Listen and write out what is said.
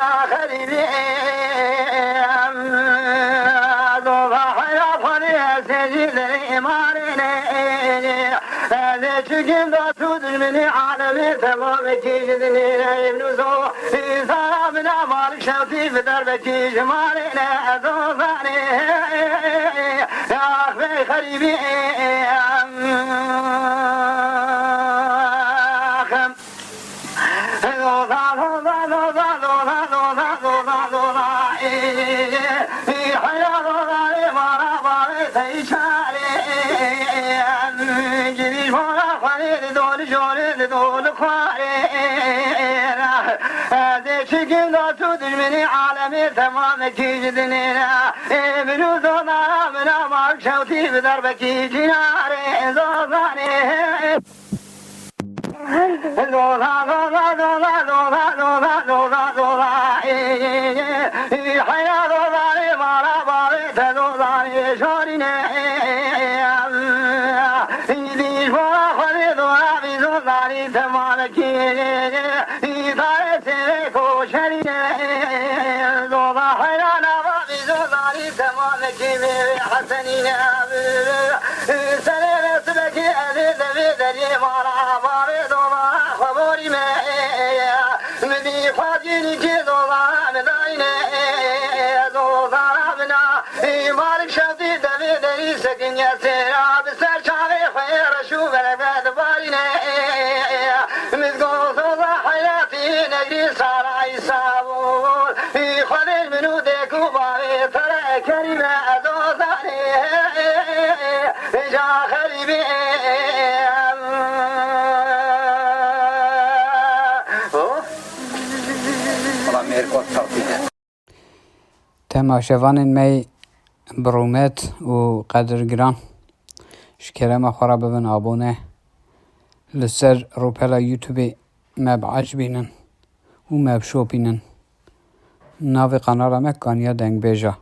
يا غريبي Çıkın da tutur beni alemi tamam ekizini ibn zo insana malik şevti bedar beki cemalene azani ya ve garibi Çıkın da tutur beni alemi tamam ekizini ibn zo namına malik şevti bedar beki cinare zozani Dola dola dola dola dola dola dola hayra dola mara bare te dola şorine İdiş bana khali dola bizonari temaleki İdaresi koşerine dola hayra nava bizonari temaleki hasenine Sene vesbeki eli devi deli mara تماشاوان می برومت و قدرگران شکرم خورا ببن آبونه لسر روپلا یوتیوبی مبعج بینن و مبشو بینن ناوی قنالا مکانیا دنگ بیجا